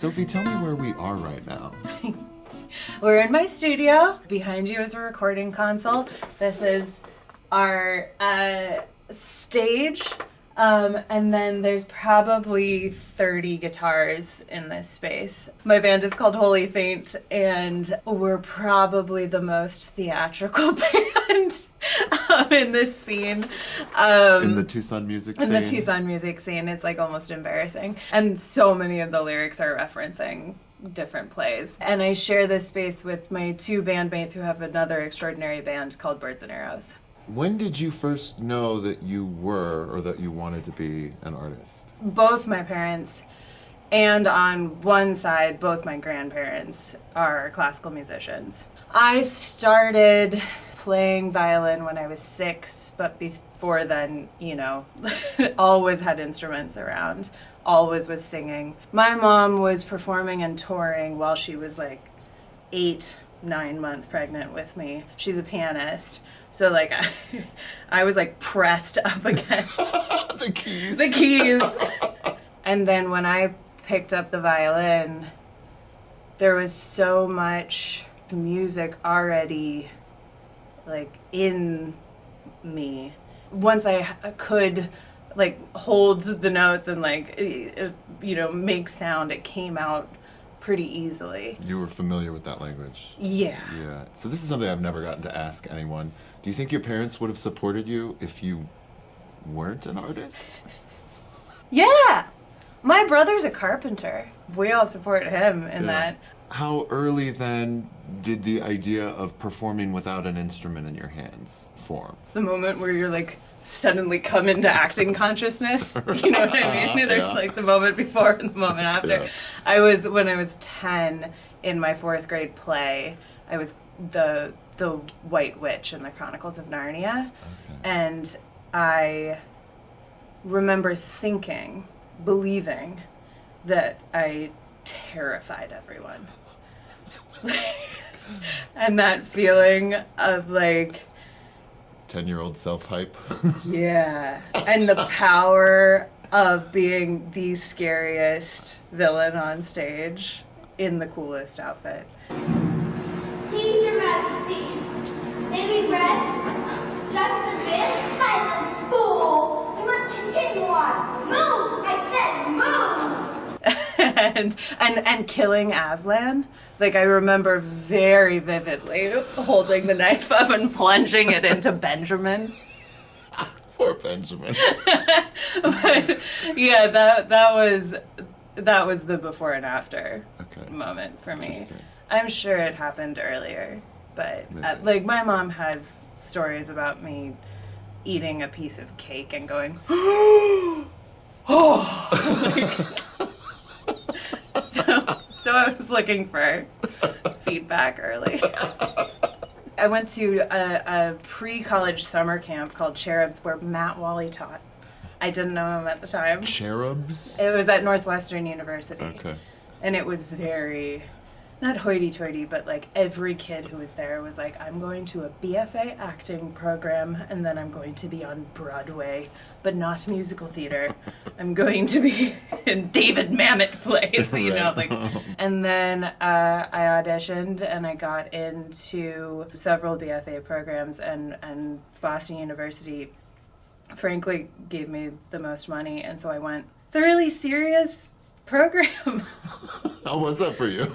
Sophie, tell me where we are right now. We're in my studio. Behind you is a recording console. This is our stage. And then there's probably 30 guitars in this space. My band is called Holy Faint, and we're probably the most theatrical band in this scene. In the Tucson music scene? In the Tucson music scene. It's like almost embarrassing. And so many of the lyrics are referencing different plays. And I share this space with my two bandmates who have another extraordinary band called Birds and Arrows. When did you first know that you were or that you wanted to be an artist? Both my parents, and on one side, both my grandparents are classical musicians. I started playing violin when I was 6, but before then, always had instruments around, always was singing. My mom was performing and touring while she was like 9 months pregnant with me. She's a pianist. So I was like pressed up against the keys. And then when I picked up the violin, there was so much music already in me. Once I could hold the notes and make sound, it came out pretty easily. You were familiar with that language? Yeah. Yeah. So this is something I've never gotten to ask anyone. Do you think your parents would have supported you if you weren't an artist? Yeah. My brother's a carpenter. We all support him in that. How early then did the idea of performing without an instrument in your hands form? The moment where you're suddenly come into acting consciousness. You know what I mean? There's the moment before and the moment after. Yeah. When I was 10 in my 4th grade play, I was the White Witch in the Chronicles of Narnia. Okay. And I remember believing that I terrified everyone. And that feeling of 10-year-old self-hype. Yeah. And the power of being the scariest villain on stage in the coolest outfit. Please, Your Majesty, may we rest just a bit? Silence, fool! We must continue on. Move! I said move! and killing Aslan. I remember very vividly holding the knife up and plunging it into Benjamin. Poor Benjamin. But yeah, that was the before and after moment for me. I'm sure it happened earlier, but my mom has stories about me eating a piece of cake and going, So I was looking for feedback early. I went to a pre-college summer camp called Cherubs where Matt Wally taught. I didn't know him at the time. Cherubs? It was at Northwestern University. Okay. And it was very, not hoity-toity, but every kid who was there was I'm going to a BFA acting program, and then I'm going to be on Broadway, but not musical theater. I'm going to be in David Mamet plays, And then I auditioned, and I got into several BFA programs, and Boston University, frankly, gave me the most money, and so I went. It's a really serious program. How was that for you?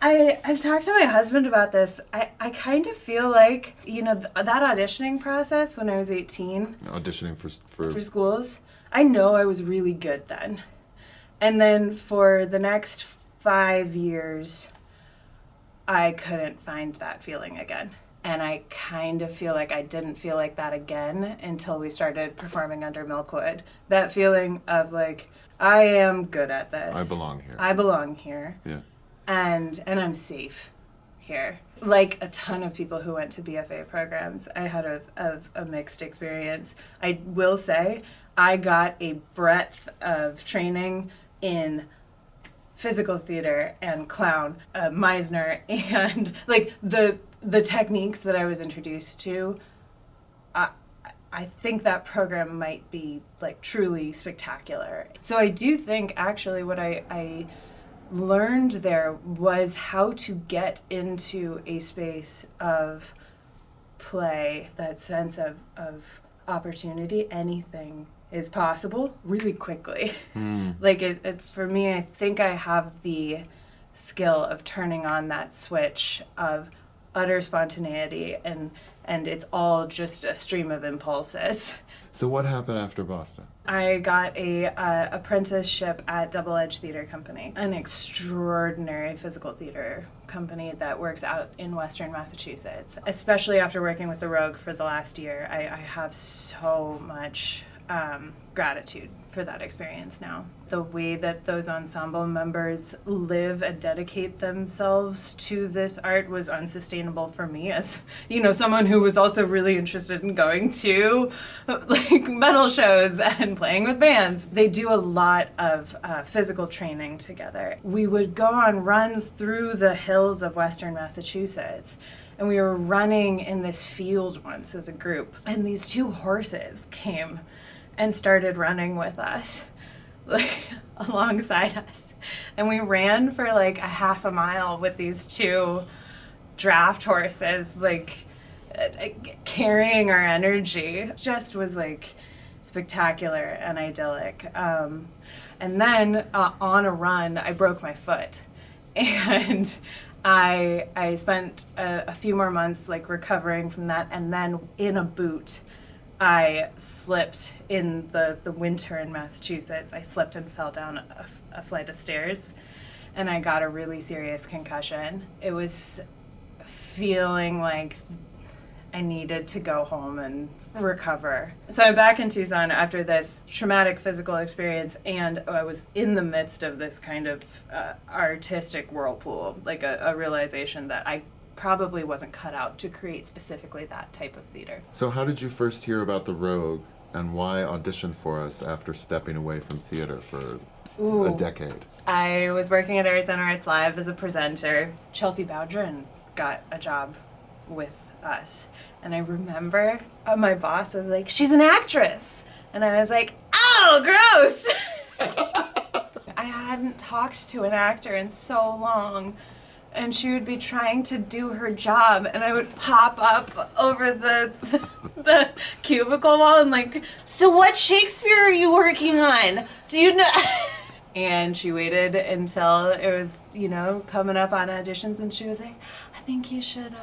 I've talked to my husband about this. I kind of feel that auditioning process when I was 18. Auditioning for schools. I know I was really good then. And then for the next 5 years, I couldn't find that feeling again. And I kind of feel like I didn't feel like that again until we started performing under Milkwood. That feeling of I am good at this. I belong here. I belong here. Yeah. And I'm safe here. Like a ton of people who went to BFA programs, I had a mixed experience. I will say I got a breadth of training in physical theater and clown, Meisner, and the techniques that I was introduced to, I think that program might be like truly spectacular. So I do think actually what I learned there was how to get into a space of play, that sense of opportunity. Anything is possible really quickly. Like it for me, I think I have the skill of turning on that switch of utter spontaneity, and it's all just a stream of impulses. So what happened after Boston? I got a apprenticeship at Double Edge Theater Company, an extraordinary physical theater company that works out in Western Massachusetts. Especially after working with the Rogue for the last year, I have so much gratitude for that experience now. The way that those ensemble members live and dedicate themselves to this art was unsustainable for me as, someone who was also really interested in going to like metal shows and playing with bands. They do a lot of physical training together. We would go on runs through the hills of Western Massachusetts, and we were running in this field once as a group, and these two horses came and started running with us, like alongside us. And we ran for like a half a mile with these two draft horses, like carrying our energy. Just was like spectacular and idyllic. And then on a run, I broke my foot. And I spent a few more months like recovering from that, and then in a boot, I slipped in the winter in Massachusetts. I slipped and fell down a flight of stairs, and I got a really serious concussion. It was feeling like I needed to go home and recover. So I'm back in Tucson after this traumatic physical experience, and I was in the midst of this kind of artistic whirlpool, like a realization that I probably wasn't cut out to create specifically that type of theater. So how did you first hear about the Rogue, and why audition for us after stepping away from theater for a decade? I was working at Arizona Arts Live as a presenter. Chelsea Bowdren got a job with us, and I remember my boss was like, "She's an actress," and I was like, "Oh, gross!" I hadn't talked to an actor in so long, and she would be trying to do her job, and I would pop up over the cubicle wall and like, "So what Shakespeare are you working on? Do you know?" And she waited until it was, coming up on auditions, and she was like, "I think you should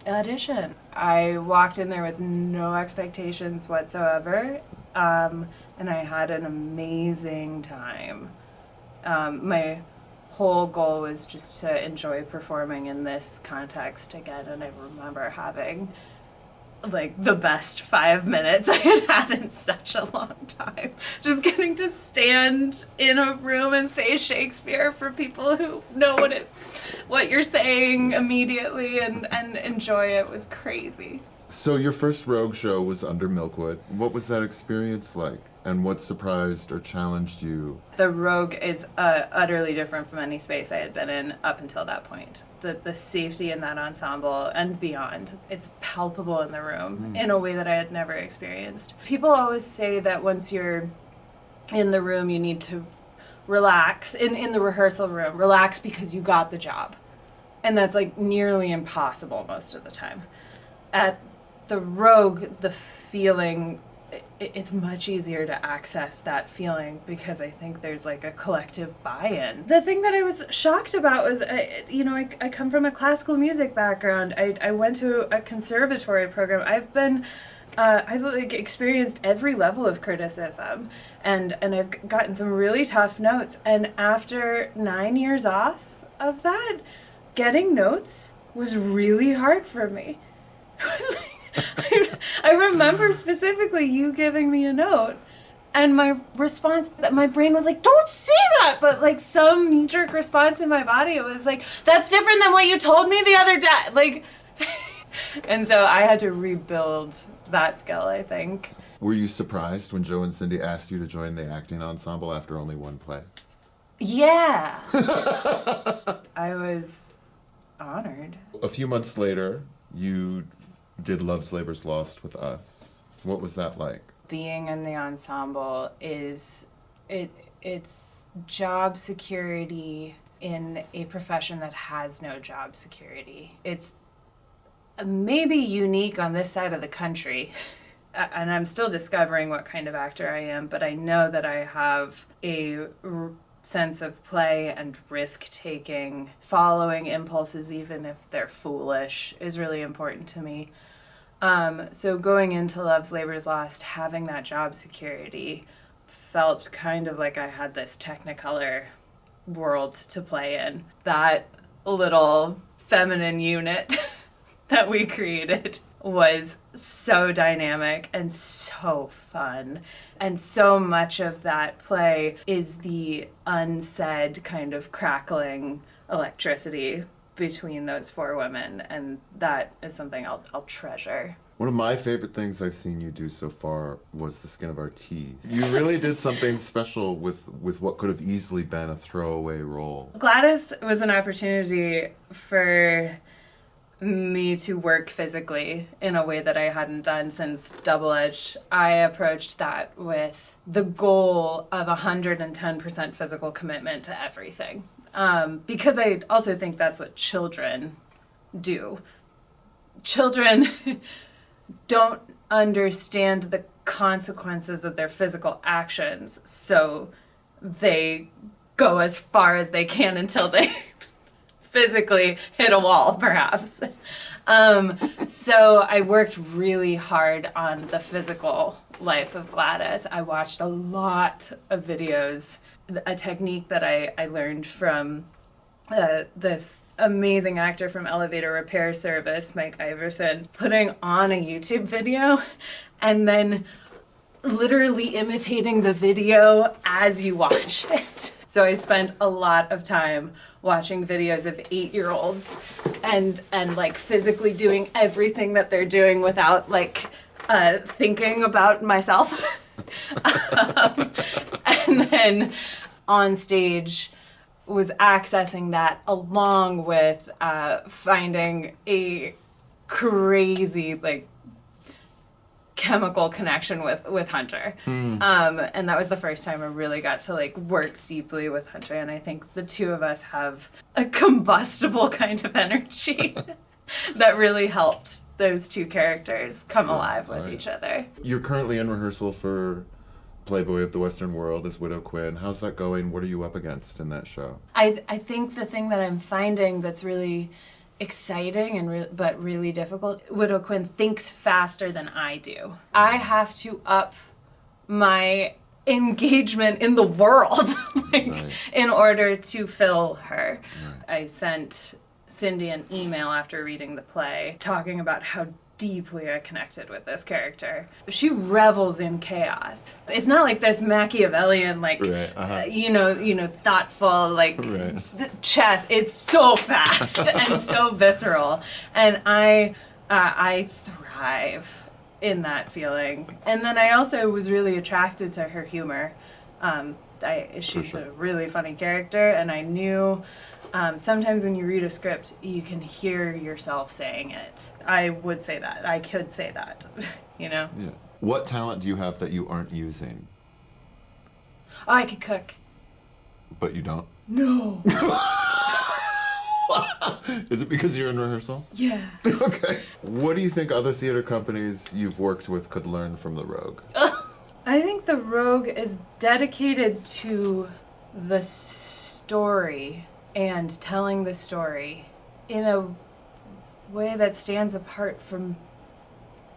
audition." I walked in there with no expectations whatsoever, and I had an amazing time. My whole goal was just to enjoy performing in this context again, and I remember having like the best 5 minutes I had had in such a long time. Just getting to stand in a room and say Shakespeare for people who know what you're saying immediately and enjoy it was crazy. So your first Rogue show was under Milkwood. What was that experience like? And what surprised or challenged you? The Rogue is utterly different from any space I had been in up until that point. The safety in that ensemble and beyond, it's palpable in the room in a way that I had never experienced. People always say that once you're in the room, you need to relax, in the rehearsal room, relax because you got the job. And that's like nearly impossible most of the time. At the Rogue, the feeling, it's much easier to access that feeling because I think there's like a collective buy-in. The thing that I was shocked about was, I come from a classical music background. I went to a conservatory program. I've like experienced every level of criticism, and I've gotten some really tough notes. And after 9 years off of that, getting notes was really hard for me. It was like, I remember specifically you giving me a note, and my response, my brain was like, "Don't say that!" But like some knee-jerk response in my body, it was like, "That's different than what you told me the other day." Like, and so I had to rebuild that skill, I think. Were you surprised when Joe and Cindy asked you to join the acting ensemble after only one play? Yeah. I was honored. A few months later, you did Love's Labor's Lost with us. What was that like? Being in the ensemble is it's job security in a profession that has no job security. It's maybe unique on this side of the country. And I'm still discovering what kind of actor I am, but I know that I have a sense of play and risk-taking. Following impulses, even if they're foolish, is really important to me. So going into Love's Labor's Lost, having that job security felt kind of like I had this Technicolor world to play in. That little feminine unit that we created was so dynamic and so fun. And so much of that play is the unsaid kind of crackling electricity between those four women. And that is something I'll treasure. One of my favorite things I've seen you do so far was The Skin of Our Teeth. You really did something special with what could have easily been a throwaway role. Gladys was an opportunity for me to work physically in a way that I hadn't done since Double Edge. I approached that with the goal of 110% physical commitment to everything. Because I also think that's what children do. Children don't understand the consequences of their physical actions, so they go as far as they can until they physically hit a wall, perhaps. So I worked really hard on the physical life of Gladys. I watched a lot of videos, a technique that I learned from this amazing actor from Elevator Repair Service, Mike Iverson, putting on a YouTube video and then literally imitating the video as you watch it. So I spent a lot of time watching videos of 8-year-olds and like physically doing everything that they're doing without like thinking about myself. And then on stage was accessing that along with finding a crazy like chemical connection with Hunter. And that was the first time I really got to like work deeply with Hunter, and I think the two of us have a combustible kind of energy that really helped those two characters come alive with each other. You're currently in rehearsal for Playboy of the Western World as Widow Quinn. How's that going? What are you up against in that show? I think the thing that I'm finding that's really exciting and but really difficult, Widow Quinn thinks faster than I do. I have to up my engagement in the world in order to fill her. I sent Cindy an email after reading the play talking about how deeply I connected with this character. She revels in chaos. It's not like this Machiavellian, like, thoughtful, like, chess. It's so fast and so visceral. And I thrive in that feeling. And then I also was really attracted to her humor. She's a really funny character, and I knew sometimes when you read a script, you can hear yourself saying it. I would say that. I could say that, Yeah. What talent do you have that you aren't using? Oh, I could cook. But you don't? No. Is it because you're in rehearsal? Yeah. Okay. What do you think other theater companies you've worked with could learn from The Rogue? I think The Rogue is dedicated to the story and telling the story in a way that stands apart from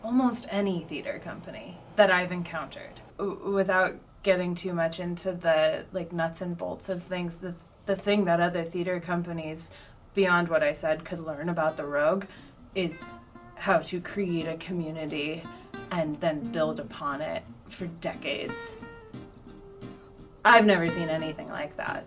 almost any theater company that I've encountered. Without getting too much into the like nuts and bolts of things, the thing that other theater companies, beyond what I said, could learn about The Rogue is how to create a community and then build upon it for decades. I've never seen anything like that.